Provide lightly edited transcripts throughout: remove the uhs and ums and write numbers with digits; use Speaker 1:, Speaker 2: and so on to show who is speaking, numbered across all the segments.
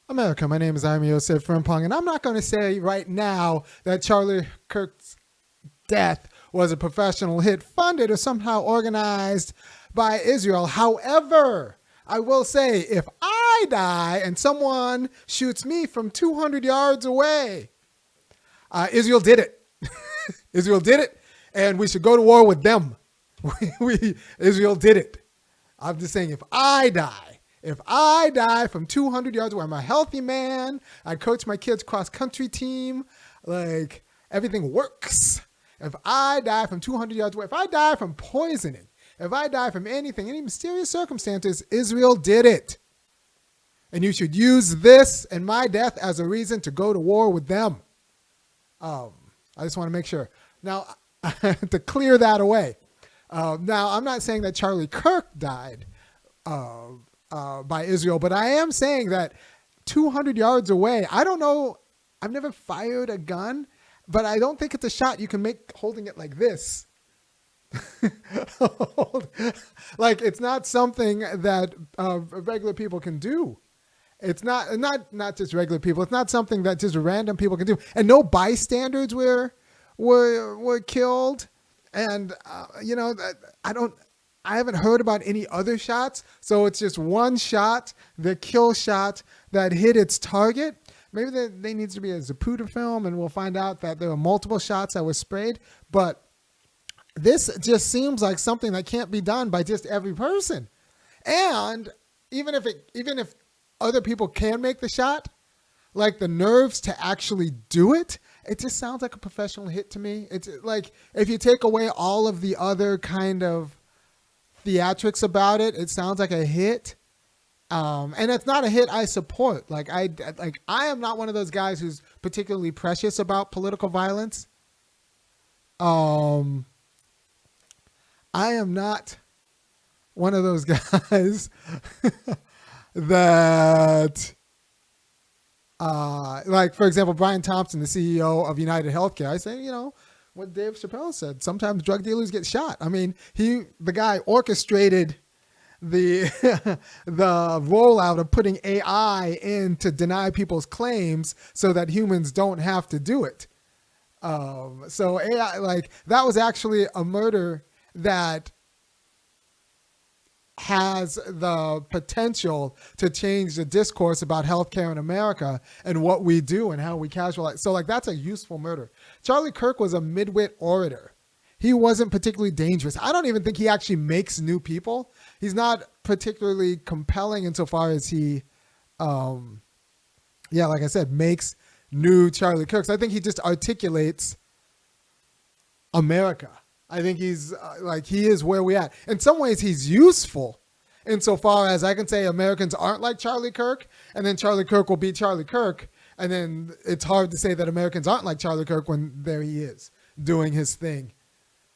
Speaker 1: America, my name is Osei-Frimpong, and I'm not going to say right now that Charlie Kirk's death was a professional hit funded or somehow organized by Israel. However, I will say if I die and someone shoots me from 200 yards away, Israel did it. Israel did it, and we should go to war with them. Israel did it. I'm just saying if I die from 200 yards away, I'm a healthy man. I coach my kids' cross-country team. Like, everything works. If I die from 200 yards away, if I die from poisoning, if I die from anything, any mysterious circumstances, Israel did it. And you should use this and my death as a reason to go to war with them. I just want to make sure. Now, to clear that away. Now, I'm not saying that Charlie Kirk died by Israel, but I am saying that 200 yards away, I don't know, I've never fired a gun, but I don't think it's a shot you can make holding it like this. Like, it's not something that regular people can do. It's not just regular people. It's not something that just random people can do. And no bystanders were killed. And I haven't heard about any other shots. So it's just one shot, the kill shot that hit its target. Maybe there needs to be a Zapruder film, and we'll find out that there were multiple shots that were sprayed. But this just seems like something that can't be done by just every person. And even if other people can make the shot, like the nerves to actually do it, it just sounds like a professional hit to me. It's like if you take away all of the other kind of theatrics about it, it sounds like a hit. And it's not a hit I support. I am not one of those guys who's particularly precious about political violence. I am not one of those guys that, for example, Brian Thompson, the CEO of United Healthcare, I say, what Dave Chappelle said, sometimes drug dealers get shot. I mean, the guy orchestrated the the rollout of putting AI in to deny people's claims so that humans don't have to do it. So AI, that was actually a murder that has the potential to change the discourse about healthcare in America and what we do and how we casualize. So that's a useful murder. Charlie Kirk was a midwit orator. He wasn't particularly dangerous. I don't even think he actually makes new people. He's not particularly compelling insofar as he, like I said, makes new Charlie Kirks. I think he just articulates America. I think he's he is where we at. In some ways, he's useful insofar as I can say Americans aren't like Charlie Kirk, and then Charlie Kirk will be Charlie Kirk, and then it's hard to say that Americans aren't like Charlie Kirk when there he is doing his thing,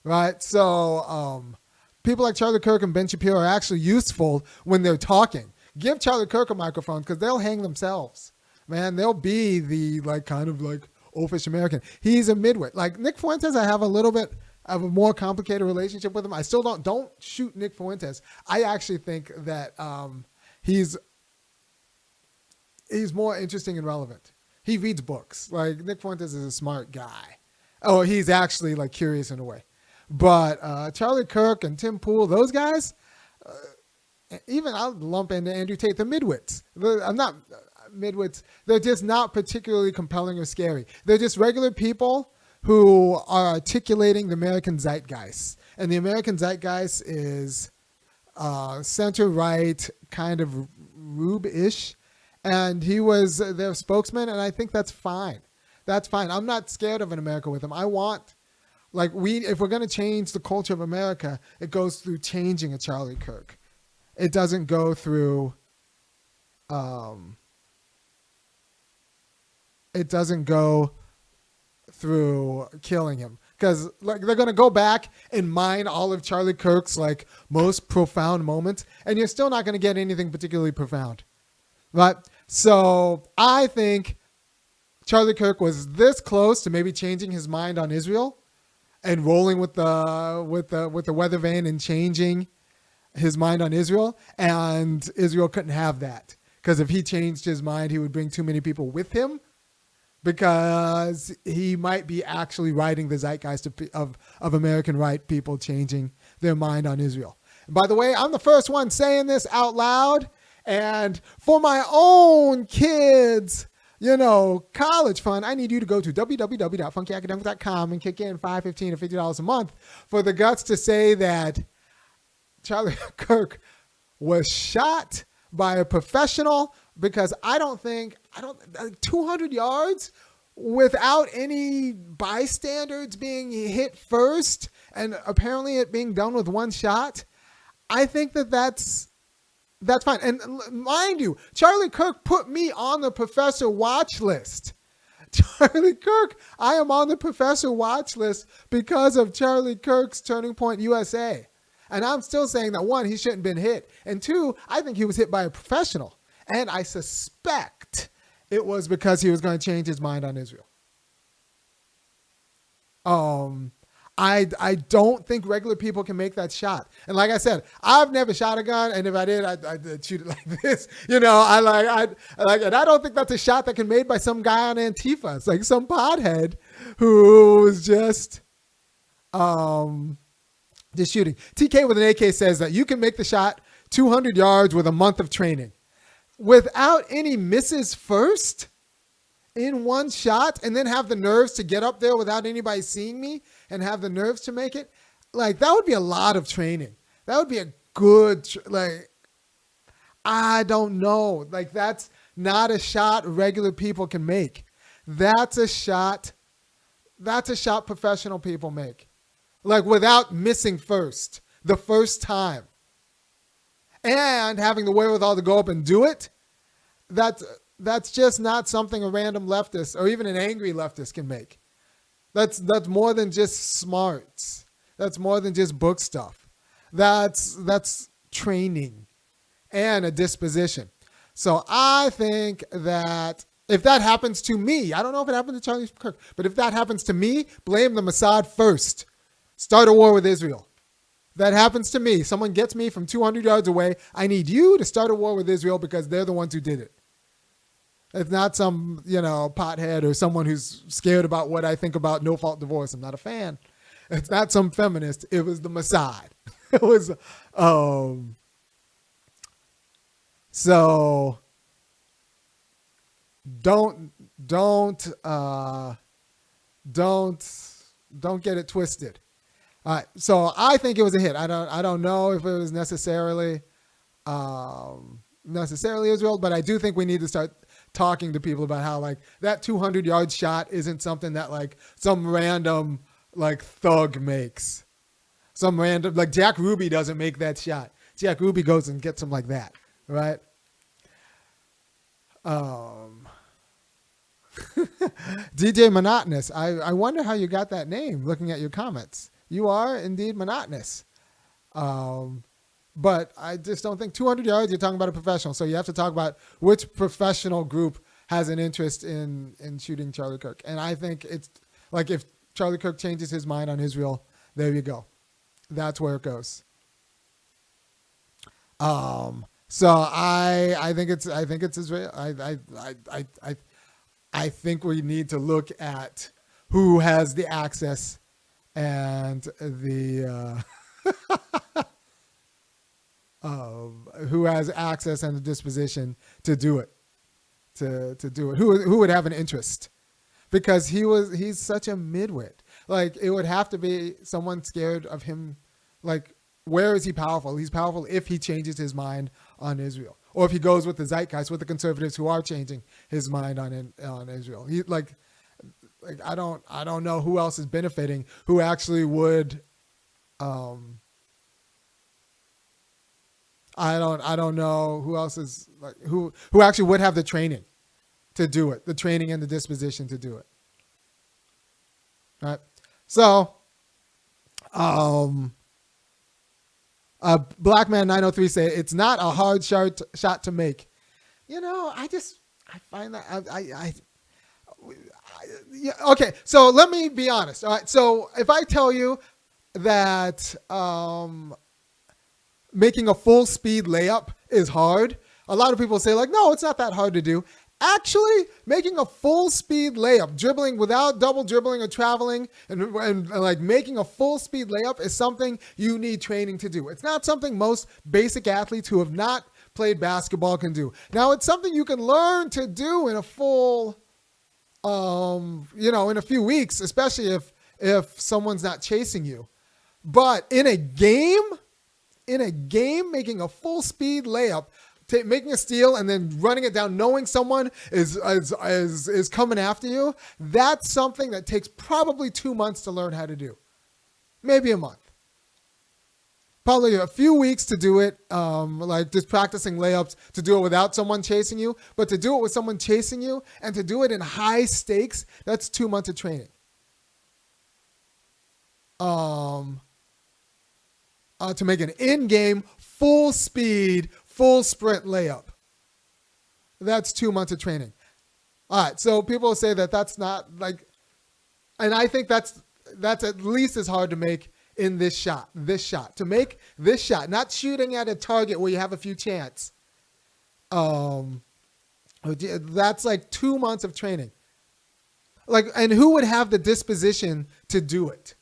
Speaker 1: right? So people like Charlie Kirk and Ben Shapiro are actually useful when they're talking. Give Charlie Kirk a microphone because they'll hang themselves, man. They'll be the oafish American. He's a midwit. Like Nick Fuentes, I have a little bit of a more complicated relationship with him. I still don't shoot Nick Fuentes. I actually think that he's more interesting and relevant. He reads books. Like Nick Fuentes is a smart guy. Oh, he's actually curious in a way. But Charlie Kirk and Tim Pool, those guys, even I'll lump into Andrew Tate, the midwits. I'm not midwits. They're just not particularly compelling or scary. They're just regular people who are articulating the American zeitgeist. And the American zeitgeist is center-right, kind of Rube-ish. And he was their spokesman, and I think that's fine. That's fine. I'm not scared of an America with him. I want, if we're going to change the culture of America, it goes through changing a Charlie Kirk. It doesn't go through, killing him, because they're going to go back and mine all of Charlie Kirk's most profound moments, and you're still not going to get anything particularly profound, right? So I think Charlie Kirk was this close to maybe changing his mind on Israel and rolling with the weather vane and changing his mind on Israel, and Israel couldn't have that because if he changed his mind, he would bring too many people with him, because he might be actually riding the zeitgeist of American right people changing their mind on Israel. And by the way, I'm the first one saying this out loud, and for my own kids, college fund, I need you to go to www.funkyacademic.com and kick in $5, $15, or $50 a month for the guts to say that Charlie Kirk was shot by a professional, because I don't 200 yards without any bystanders being hit first and apparently it being done with one shot. I think that's fine. And mind you, Charlie Kirk put me on the professor watch list. Charlie Kirk, I am on the professor watch list because of Charlie Kirk's Turning Point USA. And I'm still saying that, one, he shouldn't have been hit. And two, I think he was hit by a professional. And I suspect it was because he was going to change his mind on Israel. I don't think regular people can make that shot. And like I said, I've never shot a gun, and if I did, I'd shoot it like this. And I don't think that's a shot that can be made by some guy on Antifa. It's like some pothead who was just shooting. TK with an AK says that you can make the shot 200 yards with a month of training without any misses first in one shot, and then have the nerves to get up there without anybody seeing me and have the nerves to make it. Like, that would be a lot of training. That would be a good, I don't know. Like, that's not a shot regular people can make. That's a shot professional people make. Like, without missing the first time. And having the wherewithal to go up and do it, that's just not something a random leftist or even an angry leftist can make. That's more than just smarts. That's more than just book stuff. That's training and a disposition. So I think that if that happens to me, I don't know if it happened to Charlie Kirk, but if that happens to me, blame the Mossad first. Start a war with Israel. If that happens to me, someone gets me from 200 yards away, I need you to start a war with Israel because they're the ones who did it. It's not some, pothead or someone who's scared about what I think about no-fault divorce. I'm not a fan. It's not some feminist. It was the Mossad. It was, so don't get it twisted. All right. So I think it was a hit. I don't know if it was necessarily Israel, but I do think we need to start talking to people about how that 200-yard shot isn't something that some random thug makes. Some random Jack Ruby doesn't make that shot. Jack Ruby goes and gets him like that, right? DJ Monotonous. I wonder how you got that name looking at your comments. You are indeed monotonous. But I just don't think 200 yards, you're talking about a professional. So you have to talk about which professional group has an interest in shooting Charlie Kirk. And I think it's if Charlie Kirk changes his mind on Israel, there you go. That's where it goes. So I think it's Israel. I think we need to look at who has the access and the who has access and the disposition to do it, to do it. Who would have an interest? Because he's such a midwit. It would have to be someone scared of him. Where is he powerful? He's powerful if he changes his mind on Israel, or if he goes with the zeitgeist, with the conservatives who are changing his mind on Israel. He I don't know who else is benefiting, who actually would. I don't know who else is who actually would have the training to do it, the training and the disposition to do it. All right. So, Black Man 903 say it's not a hard shot to make. I find that okay. So let me be honest. All right. So if I tell you that making a full speed layup is hard, A lot of people say like, no, it's not that hard to do. Actually, making a full speed layup, dribbling without double dribbling or traveling, and like making a full speed layup is something you need training to do. It's not something most basic athletes who have not played basketball can do. Now, it's something you can learn to do in a full, in a few weeks, especially if someone's not chasing you. But in a game, making a full speed layup, making a steal and then running it down, knowing someone is coming after you, that's something that takes probably 2 months to learn how to do. Maybe a month. Probably a few weeks to do it, like just practicing layups, to do it without someone chasing you. But to do it with someone chasing you and to do it in high stakes, that's 2 months of training. To make an in-game, full speed, full sprint layup. That's 2 months of training. All right, so people say that that's not like, and I think that's at least as hard to make in this shot. To make this shot, not shooting at a target where you have a few chance. That's like 2 months of training. Like, and who would have the disposition to do it?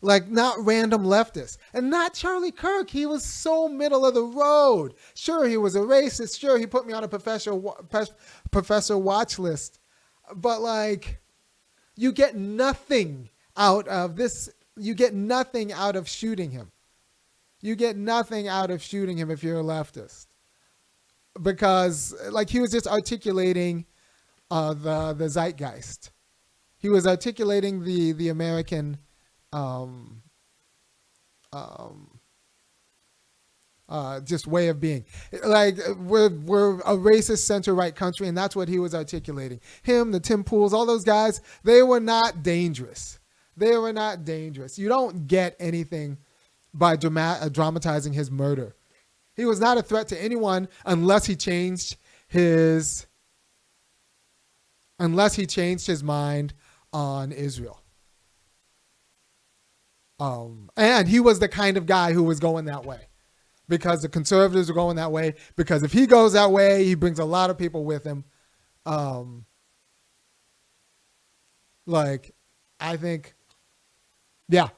Speaker 1: Like, not random leftists. And not Charlie Kirk. He was so middle of the road. Sure, he was a racist. Sure, he put me on a professor watch list. But, like, you get nothing out of this. You get nothing out of shooting him. You get nothing out of shooting him if you're a leftist. Because, like, he was just articulating the zeitgeist. He was articulating the American just way of being. Like, we're a racist center-right country, and that's what he was articulating. Him, the Tim Pools, all those guys, they were not dangerous. They were not dangerous. You don't get anything by dramatizing his murder. He was not a threat to anyone unless he changed his mind on Israel. And he was the kind of guy who was going that way because the conservatives were going that way, because if he goes that way, he brings a lot of people with him. I think, yeah,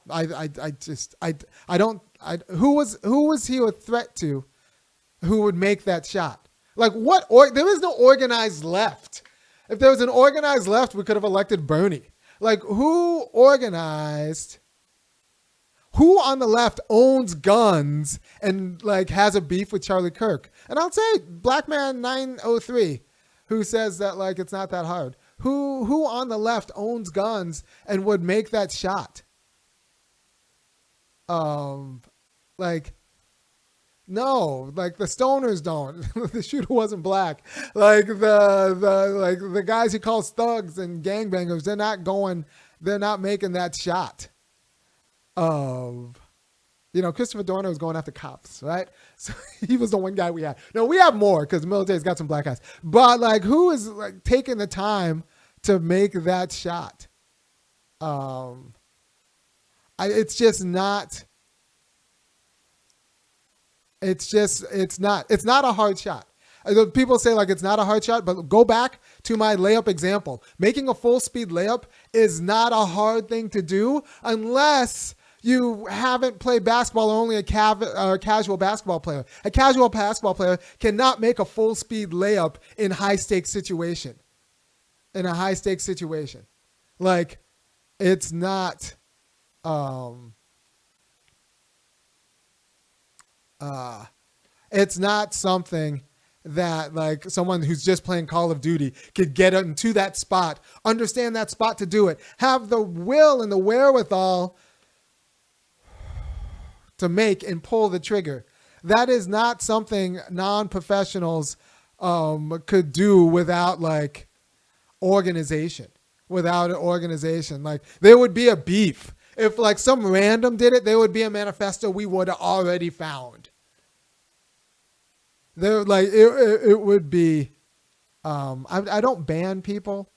Speaker 1: who was he a threat to who would make that shot? Like, there is no organized left. If there was an organized left, we could have elected Bernie. Like, who on the left owns guns and like has a beef with Charlie Kirk? And I'll say Black Man 903, who says that like it's not that hard. Who on the left owns guns and would make that shot? Like, no, like the stoners don't. The shooter wasn't black. Like the guys he calls thugs and gangbangers, they're not making that shot. Christopher Dorner was going after cops, right? So he was the one guy we had. No, we have more because the military's got some black guys. But like, who is like taking the time to make that shot? It's not a hard shot. People say like it's not a hard shot, but go back to my layup example. Making a full speed layup is not a hard thing to do unless you haven't played basketball or only a casual basketball player. A casual basketball player cannot make a full speed layup in a high stakes situation. Like, it's not, it's not something that like someone who's just playing Call of Duty could get into that spot, understand that spot to do it, have the will and the wherewithal to make and pull the trigger. That is not something non-professionals could do without like organization. Without an organization, like there would be a beef. If like some random did it, there would be a manifesto we would have already found. There, like it would be. I don't ban people,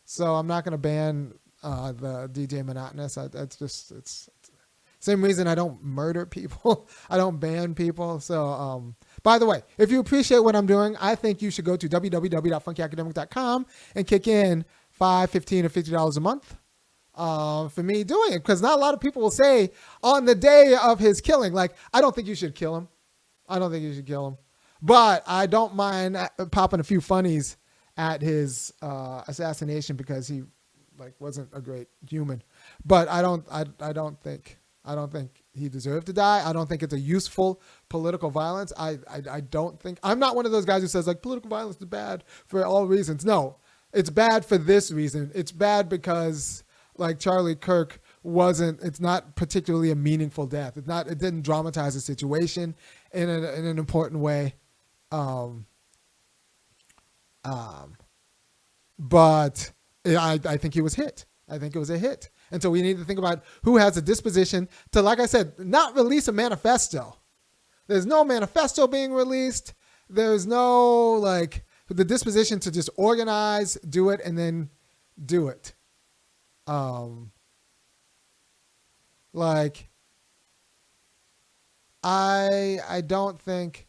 Speaker 1: so I'm not going to ban the DJ Monotonous. It's same reason I don't murder people. I don't ban people. So, By the way, if you appreciate what I'm doing, I think you should go to www.funkyacademic.com and kick in $5, $15, or $50 a month for me doing it. Because not a lot of people will say on the day of his killing, like, I don't think you should kill him. I don't think you should kill him. But I don't mind popping a few funnies at his assassination because he like wasn't a great human. But I don't think he deserved to die. I don't think it's a useful political violence. I don't think, I'm not one of those guys who says like political violence is bad for all reasons. No, it's bad for this reason. It's bad because like Charlie Kirk it's not particularly a meaningful death. It didn't dramatize the situation in an important way. But I think he was hit. I think it was a hit. And so we need to think about who has a disposition to, like I said, not release a manifesto. There's no manifesto being released. There's no, like, the disposition to just organize, do it, and then do it. Like, I don't think,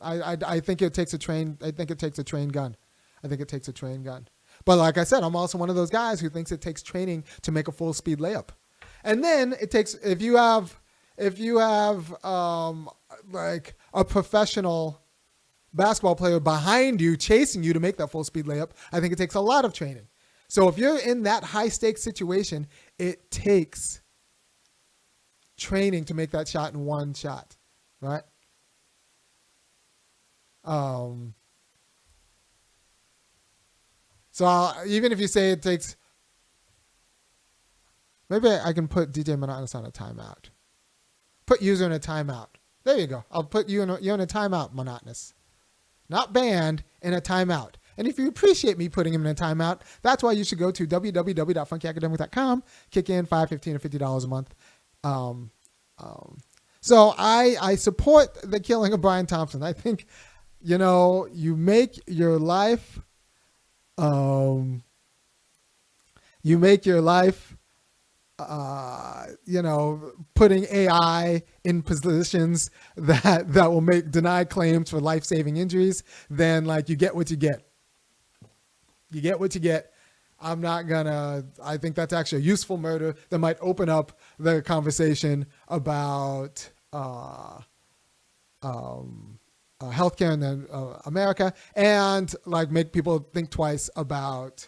Speaker 1: I think it takes a train. I think it takes a train gun. I think it takes a train gun. But like I said, I'm also one of those guys who thinks it takes training to make a full speed layup. And then it takes, if you have like a professional basketball player behind you chasing you to make that full speed layup, I think it takes a lot of training. So if you're in that high stakes situation, it takes training to make that shot in one shot, right? So even if you say it takes, maybe I can put DJ Monotonous on a timeout. Put user in a timeout. There you go. I'll put you're in a timeout, Monotonous. Not banned, in a timeout. And if you appreciate me putting him in a timeout, that's why you should go to www.funkyacademic.com, kick in $5, $15, or $50 a month. So I support the killing of Brian Thompson. I think, you make your life, putting AI in positions that will deny claims for life-saving injuries, then like you get what you get. You get what you get. I think that's actually a useful murder that might open up the conversation about healthcare in America and like make people think twice about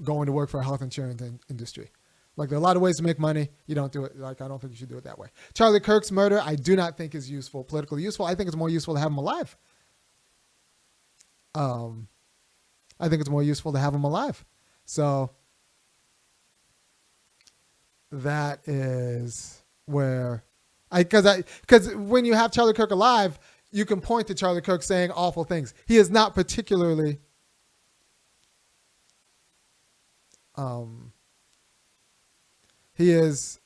Speaker 1: going to work for a health insurance industry. Like there are a lot of ways to make money. You don't do it. Like I don't think you should do it that way. Charlie Kirk's murder, I do not think is useful, politically useful. I think it's more useful to have him alive. I think it's more useful to have him alive. So that is where because when you have Charlie Kirk alive, you can point to Charlie Kirk saying awful things. He is not particularly he's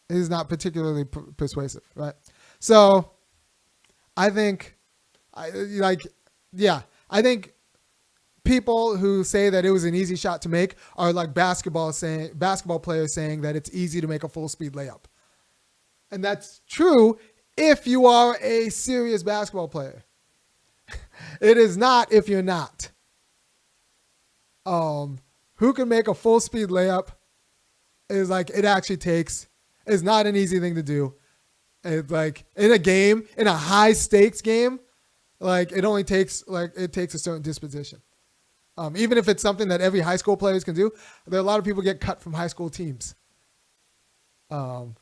Speaker 1: not particularly persuasive, right? So I think I think people who say that it was an easy shot to make are like basketball players saying that it's easy to make a full speed layup. And that's true if you are a serious basketball player. It is not if you're not. Who can make a full speed layup is like, it actually takes, is not an easy thing to do. It's like in a game, in a high stakes game, like it takes a certain disposition. Even if it's something that every high school players can do, there are a lot of people get cut from high school teams. My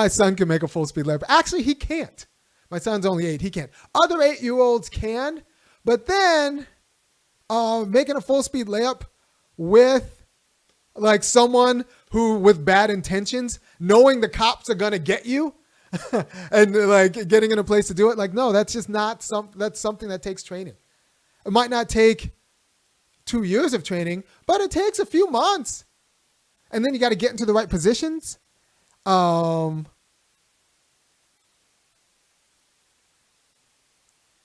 Speaker 1: son can make a full speed layup. Actually, he can't. My son's only 8. He can't. Other 8-year-olds can, but then making a full speed layup with like someone who with bad intentions, knowing the cops are going to get you and like getting in a place to do it. Like, no, that's just not that's something that takes training. It might not take 2 years of training, but it takes a few months. And then you got to get into the right positions.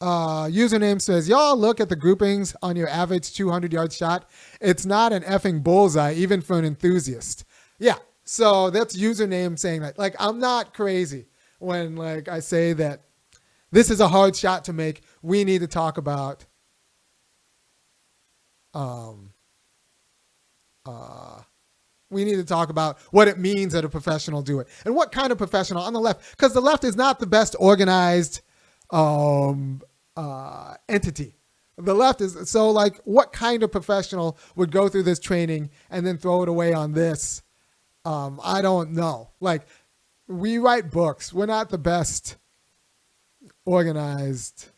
Speaker 1: Username says, y'all look at the groupings on your average 200-yard shot. It's not an effing bullseye, even for an enthusiast. Yeah. So that's username saying that. Like, I'm not crazy when like I say that This is a hard shot to make. We need to talk about what it means that a professional do it and what kind of professional on the left, because the left is not the best organized entity. The left is so like, what kind of professional would go through this training and then throw it away on this? I don't know. Like, we write books. We're not the best organized.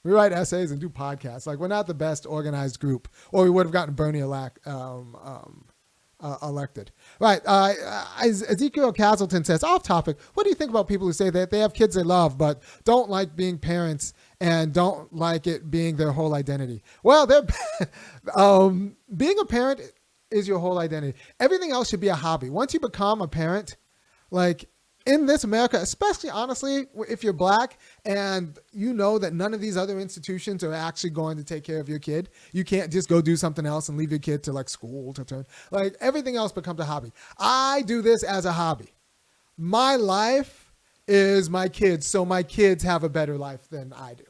Speaker 1: We write essays and do podcasts. Like, we're not the best organized group, or we would have gotten Bernie elected. Right. Ezekiel Castleton says, off topic, what do you think about people who say that they have kids they love but don't like being parents and don't like it being their whole identity? Well, being a parent is your whole identity. Everything else should be a hobby. Once you become a parent, like in this America, especially honestly, if you're black and you know that none of these other institutions are actually going to take care of your kid, you can't just go do something else and leave your kid to like school to turn. Like, everything else becomes a hobby. I do this as a hobby. My life is my kids, so my kids have a better life than I do.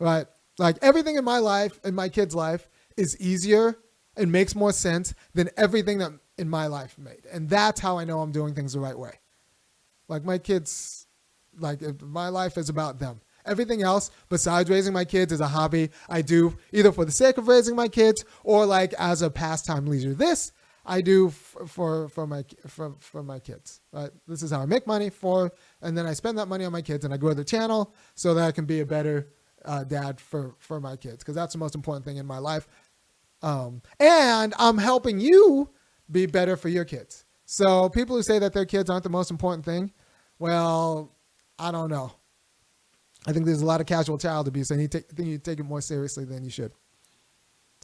Speaker 1: Right? Like, everything in my life and my kids' life is easier and makes more sense than everything that in my life made. And that's how I know I'm doing things the right way. Like, my kids, like, my life is about them. Everything else besides raising my kids is a hobby I do either for the sake of raising my kids or like as a pastime leisure. This I do for my kids. Right? This is how I make money and then I spend that money on my kids and I grow the channel so that I can be a better dad for my kids, because that's the most important thing in my life. And I'm helping you be better for your kids. So people who say that their kids aren't the most important thing, well, I don't know. I think there's a lot of casual child abuse, and I think you take it more seriously than you should.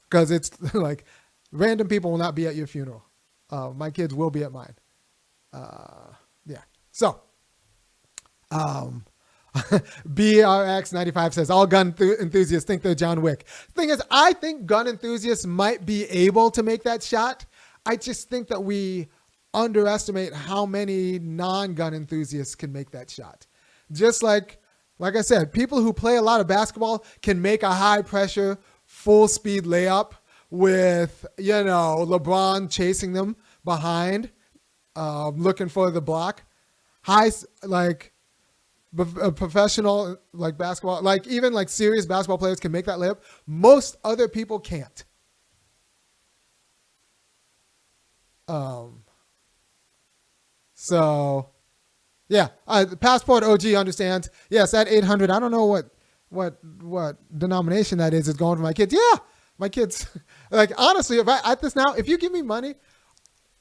Speaker 1: Because it's like, random people will not be at your funeral. My kids will be at mine. Yeah. So, BRX95 says, all gun enthusiasts think they're John Wick. Thing is, I think gun enthusiasts might be able to make that shot. I just think that we underestimate how many non-gun enthusiasts can make that shot. Just like I said, people who play a lot of basketball can make a high pressure, full speed layup with, LeBron chasing them behind, looking for the block. Professional like basketball, like even like serious basketball players can make that layup. Most other people can't. So, yeah, Passport OG understands. Yes, that 800. I don't know what denomination that is going for my kids. Yeah, my kids. Like, honestly, if you give me money,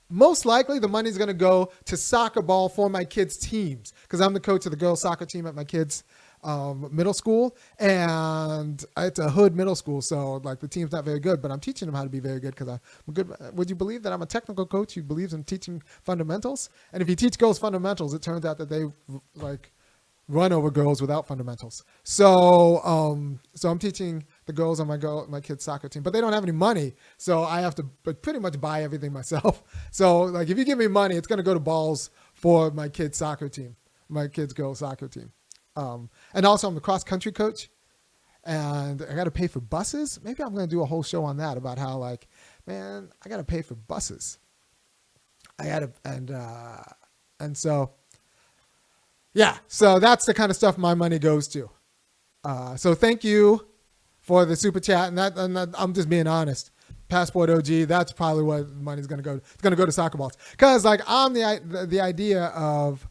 Speaker 1: most likely the money is going to go to soccer ball for my kids' teams, because I'm the coach of the girls' soccer team at my kids' middle school, and it's a hood middle school, so like the team's not very good, but I'm teaching them how to be very good because I'm good. Would you believe that I'm a technical coach who believes in teaching fundamentals? And if you teach girls fundamentals, it turns out that they like run over girls without fundamentals. So I'm teaching the girls on my kids' soccer team, but they don't have any money, so I have to pretty much buy everything myself. So like, if you give me money, it's going to go to balls for my kids' soccer team, my kids' girls' soccer team. And also I'm the cross country coach, and I got to pay for buses. Maybe I'm going to do a whole show on that, about how like, man, I got to pay for buses. And so, yeah, so that's the kind of stuff my money goes to. So thank you for the super chat. And that I'm just being honest. Passport OG, that's probably what the money's going to go. It's going to go to soccer balls. Cause like, I'm the idea of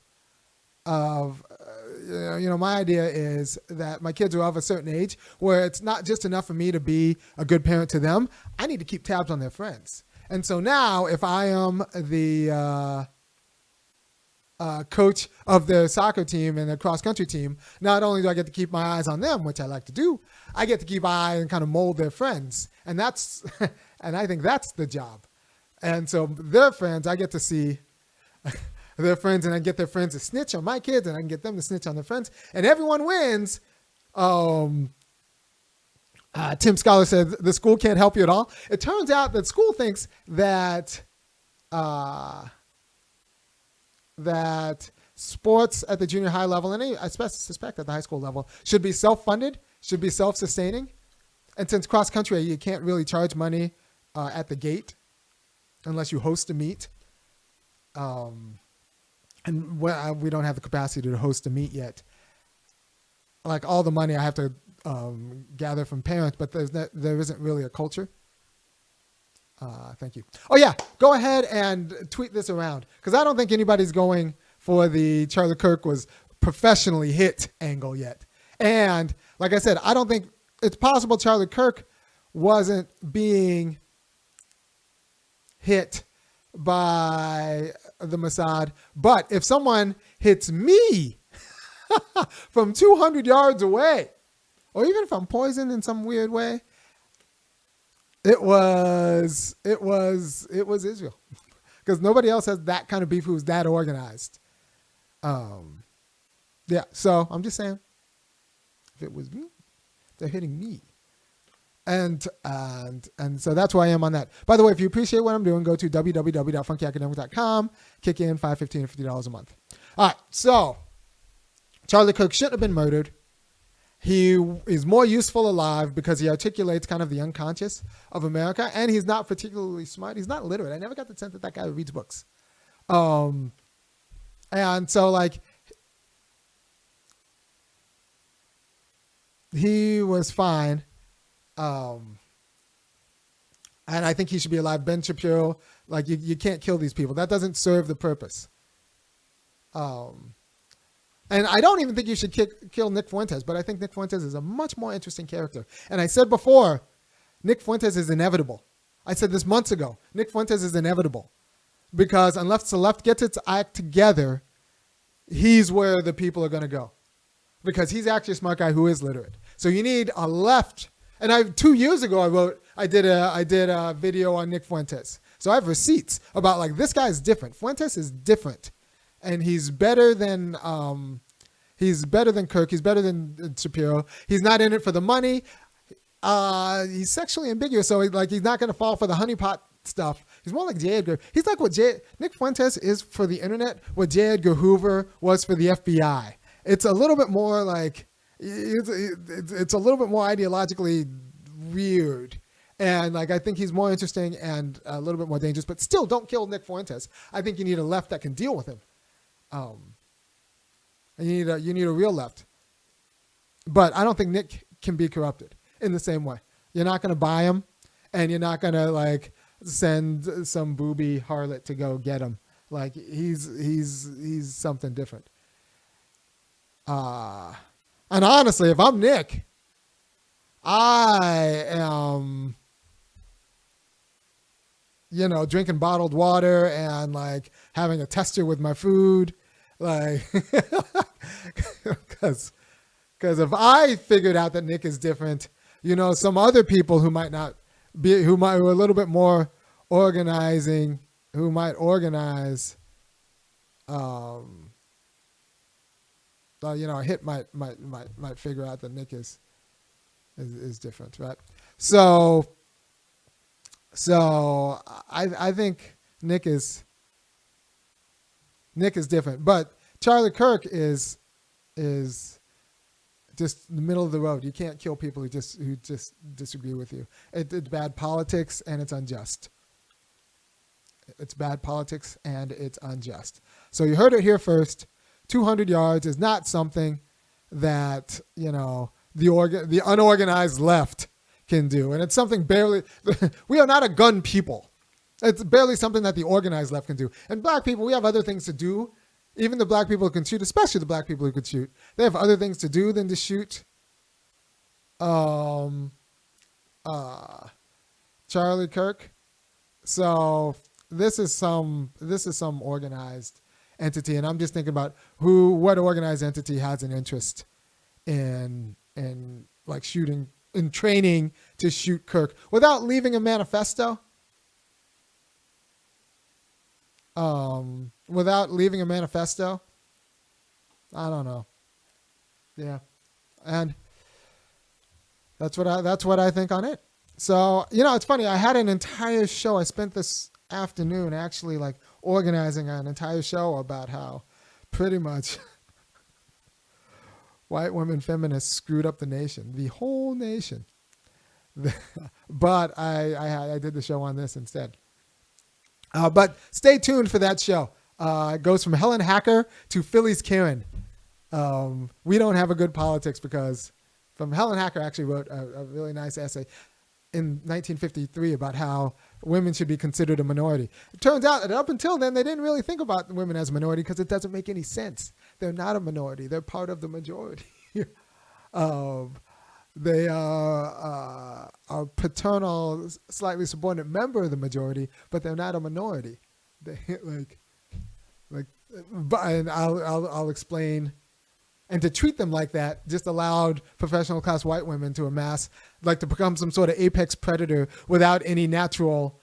Speaker 1: my idea is that my kids are of a certain age where it's not just enough for me to be a good parent to them. I need to keep tabs on their friends. And so now if I am the coach of the soccer team and the cross country team, not only do I get to keep my eyes on them, which I like to do, I get to keep my eye and kind of mold their friends. And that's, and I think that's the job. And so their friends, I get to see their friends, and I get their friends to snitch on my kids, and I can get them to snitch on their friends, and everyone wins. Tim Scholar said the school can't help you at all. It turns out that school thinks that sports at the junior high level, and I suspect at the high school level, should be self-funded, should be self-sustaining. And since cross-country, you can't really charge money at the gate unless you host a meet. And we don't have the capacity to host a meet yet. Like all the money I have to gather from parents, but there isn't really a culture. Thank you. Oh yeah, go ahead and tweet this around because I don't think anybody's going for the Charlie Kirk was professionally hit angle yet. And like I said, I don't think it's possible Charlie Kirk wasn't being hit by the Mossad. But if someone hits me from 200 yards away, or even if I'm poisoned in some weird way, it was Israel, because nobody else has that kind of beef who's that organized. Yeah. So I'm just saying, if it was me, they're hitting me. And so that's where I am on that. By the way, if you appreciate what I'm doing, go to www.funkyacademic.com, kick in $5, $15, and $50 a month. All right, so Charlie Kirk shouldn't have been murdered. He is more useful alive because he articulates kind of the unconscious of America, and he's not particularly smart. He's not literate. I never got the sense that guy reads books. And so, like, he was fine. And I think he should be alive. Ben Shapiro, like you can't kill these people. That doesn't serve the purpose. And I don't even think you should kill Nick Fuentes, but I think Nick Fuentes is a much more interesting character. And I said before, Nick Fuentes is inevitable. I said this months ago. Nick Fuentes is inevitable because unless the left gets its act together, he's where the people are going to go because he's actually a smart guy who is literate. So you need a left. And 2 years ago, I did a video on Nick Fuentes. So I have receipts about like this guy is different. Fuentes is different, and he's better than Kirk. He's better than Shapiro. He's not in it for the money. He's sexually ambiguous, so he's not going to fall for the honeypot stuff. He's more like J. Edgar. He's like what Nick Fuentes is for the internet. What J. Edgar Hoover was for the FBI. It's a little bit more like. It's a little bit more ideologically weird, and like I think he's more interesting and a little bit more dangerous. But still, don't kill Nick Fuentes. I think you need a left that can deal with him, and you need a real left. But I don't think Nick can be corrupted in the same way. You're not going to buy him, and you're not going to like send some booby harlot to go get him. Like he's something different. And honestly, if I'm Nick, I am, drinking bottled water and like having a tester with my food, like, because if I figured out that Nick is different, some other people who might not be, who are a little bit more organizing, who might organize, a hit might figure out that Nick is different, right? So I think Nick is different, but Charlie Kirk is just the middle of the road. You can't kill people who just disagree with you. It's bad politics and it's unjust. It's bad politics and it's unjust. So you heard it here first. 200 yards is not something that, the unorganized left can do. And it's something barely, we are not a gun people. It's barely something that the organized left can do. And black people, we have other things to do. Even the black people who can shoot, especially the black people who can shoot, they have other things to do than to shoot. Charlie Kirk. So this is some organized entity, and I'm just thinking about what organized entity has an interest in like shooting, in training to shoot Kirk without leaving a manifesto. Without leaving a manifesto. I don't know. Yeah, and that's what I think on it. So it's funny. I had an entire show. I spent this afternoon actually like organizing an entire show about how Pretty much. White women feminists screwed up the nation, the whole nation. But I did the show on this instead. But stay tuned for that show. It goes from Helen Hacker to Philly's Karen. We don't have a good politics because Helen Hacker actually wrote a really nice essay in 1953 about how women should be considered a minority. It turns out that up until then, they didn't really think about women as a minority because it doesn't make any sense. They're not a minority. They're part of the majority. They are a paternal, slightly subordinate member of the majority, but they're not a minority. They and I'll explain. And to treat them like that just allowed professional class white women to amass, like to become some sort of apex predator without any natural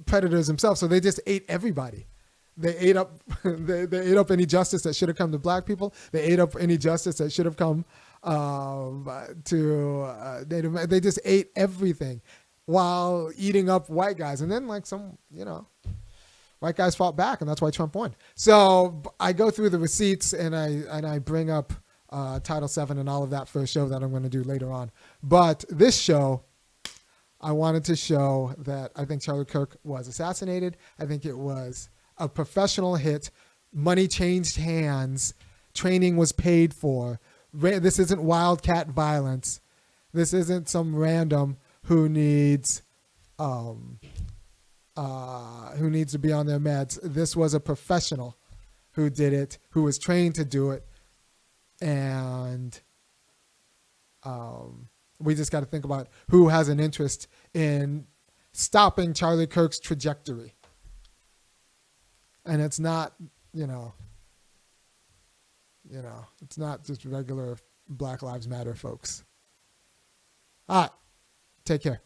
Speaker 1: predators themselves. So they just ate everybody. They ate up they ate up any justice that should have come to black people. They ate up any justice that should have come to Native. They just ate everything while eating up white guys. And then like some, white guys fought back, and that's why Trump won. So I go through the receipts, and I bring up Title VII and all of that for a show that I'm going to do later on. But this show, I wanted to show that I think Charlie Kirk was assassinated. I think it was a professional hit. Money changed hands. Training was paid for. This isn't wildcat violence. This isn't some random who needs to be on their meds. This was a professional who did it, who was trained to do it. And we just got to think about who has an interest in stopping Charlie Kirk's trajectory. And it's not, it's not just regular Black Lives Matter folks. All right. Take care.